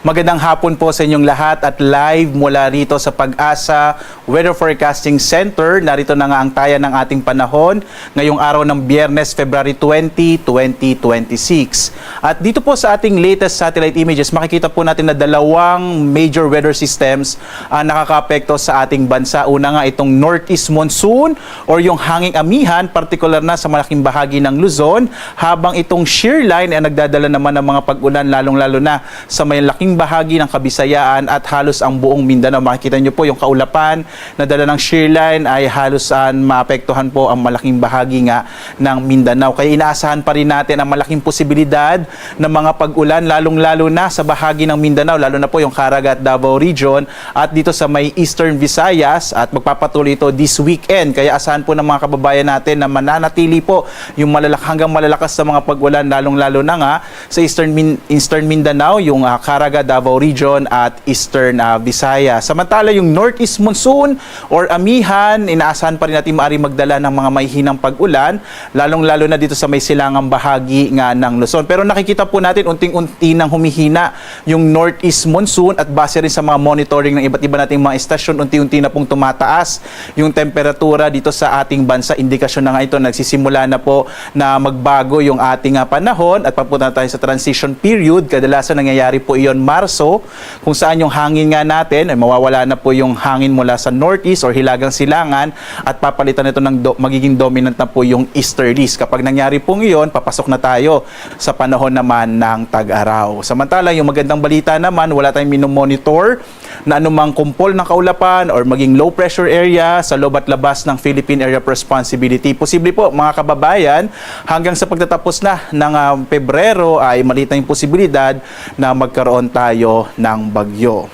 Magandang hapon po sa inyong lahat at live mula rito sa Pag-asa Weather Forecasting Center. Narito na nga ang taya ng ating panahon ngayong araw ng Biyernes, February 20, 2026. At dito po sa ating latest satellite images, makikita po natin na dalawang major weather systems ang nakakaapekto sa ating bansa. Una nga itong Northeast Monsoon or yung hanging amihan, partikular na sa malaking bahagi ng Luzon, habang itong shear line ay nagdadala naman ng mga pag-ulan lalong-lalo na sa may laking bahagi ng Kabisayaan at halos ang buong Mindanao. Makikita nyo po yung kaulapan na dala ng shear line ay halos maapektuhan po ang malaking bahagi nga ng Mindanao. Kaya inaasahan pa rin natin ang malaking posibilidad ng mga pag-ulan lalong-lalo na sa bahagi ng Mindanao, lalo na po yung Caraga at Davao Region at dito sa may Eastern Visayas, at magpapatuloy ito this weekend. Kaya asahan po ng mga kababayan natin na mananatili po yung hanggang malalakas sa mga pag-ulan, lalong-lalo na nga sa Eastern Mindanao, yung Caraga, Davao Region at Eastern Visayas. Samantala yung Northeast Monsoon or amihan, inaasahan pa rin natin maaari magdala ng mga mahihinang pag-ulan, lalong-lalo na dito sa may silangang bahagi nga ng Luzon. Pero nakikita po natin unting-unti nang humihina yung Northeast Monsoon, at base rin sa mga monitoring ng iba't iba nating mga estasyon, unti-unti na pong tumataas yung temperatura dito sa ating bansa. Indikasyon na nga ito, nagsisimula na po na magbago yung ating panahon at papunta tayo sa transition period. Kadalasan nangyayari po iyon Marso, kung saan yung hangin nga natin ay mawawala na po yung hangin mula sa northeast or hilagang silangan at papalitan ito ng magiging dominant na po yung easterlies. Kapag nangyari pong iyon, papasok na tayo sa panahon naman ng tag-araw. Samantala, yung magandang balita naman, wala tayong minomonitor na anumang kumpol ng kaulapan or maging low pressure area sa loob at labas ng Philippine Area of Responsibility. Posible po mga kababayan, hanggang sa pagtatapos na ng Pebrero ay maliit na yung posibilidad na magkaroon tayo ng bagyo.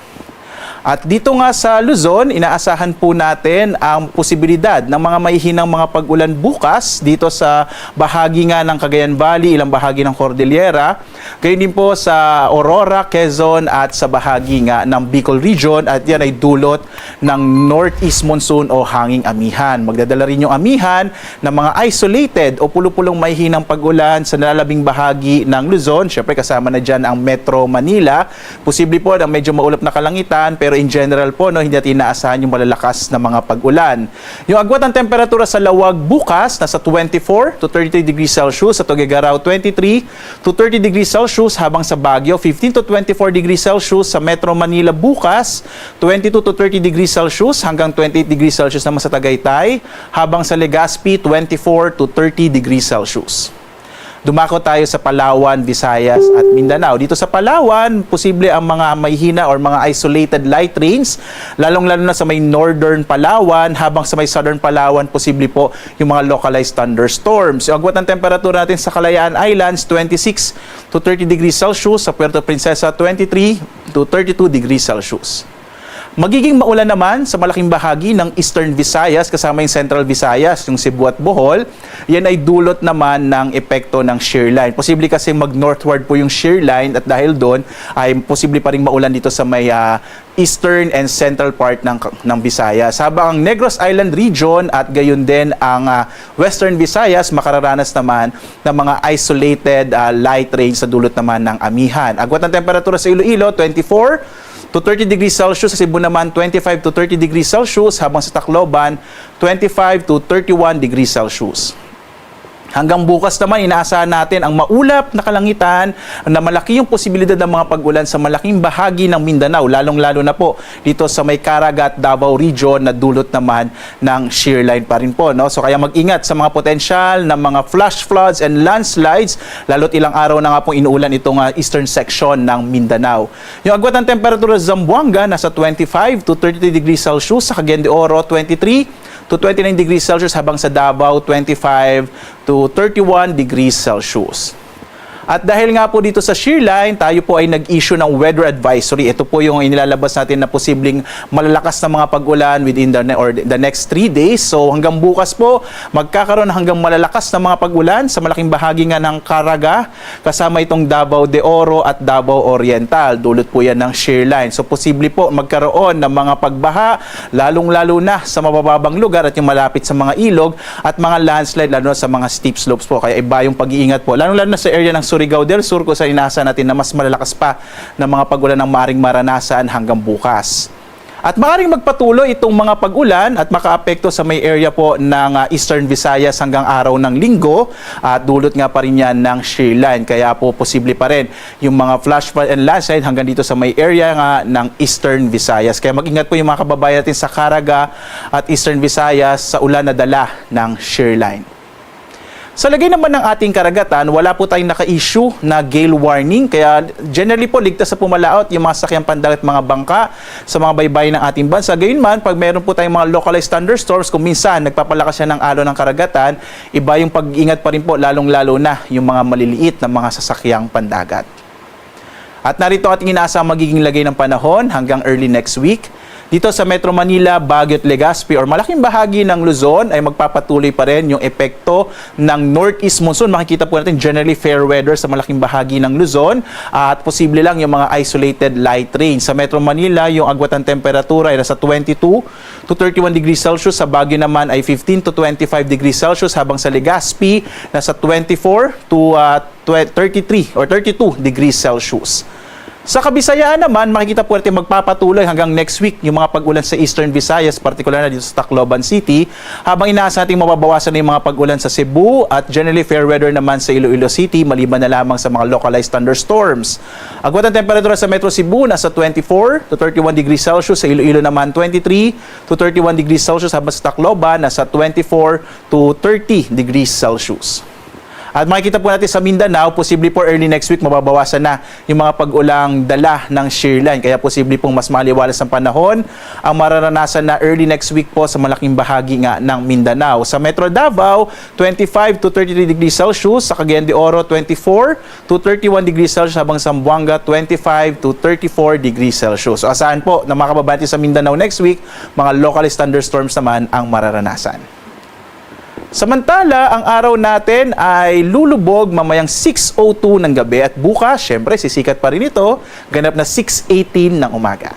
At dito nga sa Luzon, inaasahan po natin ang posibilidad ng mga mahihinang mga pag-ulan bukas dito sa bahagi nga ng Cagayan Valley, ilang bahagi ng Cordillera, gayon din po sa Aurora, Quezon at sa bahagi nga ng Bicol Region, at yan ay dulot ng Northeast Monsoon o hanging amihan. Magdadala rin yung amihan ng mga isolated o pulo-pulong mahihinang pag-ulan sa nalalabing bahagi ng Luzon. Siyempre kasama na dyan ang Metro Manila. Posible po na medyo maulap na kalangitan, pero in general po, hindi natin inaasahan yung malalakas na mga pag-ulan. Yung agwat ng temperatura sa Lawag bukas, nasa 24 to 33 degrees Celsius, sa Tuguegarao 23 to 30 degrees Celsius, habang sa Baguio 15 to 24 degrees Celsius, sa Metro Manila bukas 22 to 30 degrees Celsius hanggang 28 degrees Celsius naman sa Tagaytay, habang sa Legazpi 24 to 30 degrees Celsius. Dumako tayo sa Palawan, Visayas at Mindanao. Dito sa Palawan, posible ang mga mahihina or mga isolated light rains, lalong-lalo na sa may northern Palawan, habang sa may southern Palawan, posible po yung mga localized thunderstorms. Yung agwat ng temperatura natin sa Kalayaan Islands, 26 to 30 degrees Celsius, sa Puerto Princesa, 23 to 32 degrees Celsius. Magiging maulan naman sa malaking bahagi ng Eastern Visayas kasama yung Central Visayas, yung Cebu at Bohol. Yan ay dulot naman ng epekto ng shear line. Posible kasi mag-northward po yung shear line, at dahil doon ay posible pa rin maulan dito sa may eastern and central part ng Visayas. Habang ang Negros Island region at gayon din ang Western Visayas makararanas naman ng mga isolated light rain sa dulot naman ng amihan. Agwat ng temperatura sa Iloilo, 24 to 30 degrees Celsius, sa Cebu naman 25 to 30 degrees Celsius, habang sa Tacloban 25 to 31 degrees Celsius. Hanggang bukas naman, inaasahan natin ang maulap na kalangitan na malaki yung posibilidad ng mga pag-ulan sa malaking bahagi ng Mindanao, lalong-lalo na po dito sa may Caraga at Davao Region na dulot naman ng shear line pa rin po. No? So kaya mag-ingat sa mga potensyal ng mga flash floods and landslides, lalo't ilang araw na nga pong inuulan itong eastern section ng Mindanao. Yung agwat ng temperatura sa Zamboanga, nasa 25 to 33 degrees Celsius, sa Cagayan de Oro, 23 to 29 degrees Celsius, habang sa Davao 25 to 31 degrees Celsius. At dahil nga po dito sa shear line, tayo po ay nag-issue ng weather advisory. Ito po yung inilalabas natin na posibleng malalakas na mga pag-ulan within the next 3 days. So hanggang bukas po, magkakaroon hanggang malalakas na mga pag-ulan sa malaking bahagi nga ng Caraga, kasama itong Davao de Oro at Davao Oriental. Dulot po yan ng shear line. So posible po magkaroon ng mga pagbaha, lalong-lalo na sa mabababang lugar at yung malapit sa mga ilog at mga landslide, lalo na sa mga steep slopes po. Kaya iba yung pag-iingat po, lalo-lalo na sa area ng Surigao del Sur kung saan inaasahan natin na mas malalakas pa ng mga pag-ulan ang maaaring maranasan hanggang bukas. At maaaring magpatuloy itong mga pag-ulan at makaapekto sa may area po ng Eastern Visayas hanggang araw ng Linggo at dulot nga pa rin yan ng shear line. Kaya po posible pa rin yung mga flash flood and landslide hanggang dito sa may area nga ng Eastern Visayas. Kaya mag-ingat po yung mga kababayan natin sa Caraga at Eastern Visayas sa ulan na dala ng shear line. Sa lagay naman ng ating karagatan, wala po tayong naka-issue na gale warning. Kaya generally po, ligtas sa pumalaot yung mga sakyang pandagat, mga bangka sa mga baybayin ng ating bansa. Gayunman, pag meron po tayong mga localized thunderstorms, kung minsan nagpapalakas yan ng alon ng karagatan, iba yung pag-ingat pa rin po, lalong-lalo na yung mga maliliit na mga sasakyang pandagat. At narito ating inaasang magiging lagay ng panahon hanggang early next week. Dito sa Metro Manila, Baguio at Legazpi or malaking bahagi ng Luzon ay magpapatuloy pa rin yung epekto ng northeast monsoon. Makikita po natin generally fair weather sa malaking bahagi ng Luzon at posible lang yung mga isolated light rain. Sa Metro Manila, yung agwat ng temperatura ay nasa 22 to 31 degrees Celsius. Sa Baguio naman ay 15 to 25 degrees Celsius habang sa Legazpi nasa 24 to 33 or 32 degrees Celsius. Sa Kabisayaan naman, makikita po natin magpapatuloy hanggang next week yung mga pag-ulan sa Eastern Visayas, partikular na dito sa Tacloban City, habang inaasahan natin mababawasan na yung mga pag-ulan sa Cebu at generally fair weather naman sa Iloilo City, maliban na lamang sa mga localized thunderstorms. Agwat ang temperatura sa Metro Cebu nasa 24 to 31 degrees Celsius, sa Iloilo naman 23 to 31 degrees Celsius, habang sa Tacloban nasa 24 to 30 degrees Celsius. At makikita po natin sa Mindanao, posible po early next week mababawasan na yung mga pag-ulang dala ng shear line. Kaya posible pong mas maliwalas ang panahon ang mararanasan na early next week po sa malaking bahagi nga ng Mindanao. Sa Metro Davao, 25 to 33 degrees Celsius. Sa Cagayan de Oro, 24 to 31 degrees Celsius. Habang sa Zamboanga, 25 to 34 degrees Celsius. So asahan po na mga kababayan sa Mindanao next week, mga localized thunderstorms naman ang mararanasan. Samantala, ang araw natin ay lulubog mamayang 6:02 ng gabi at bukas, syempre, sisikat pa rin ito, ganap na 6:18 ng umaga.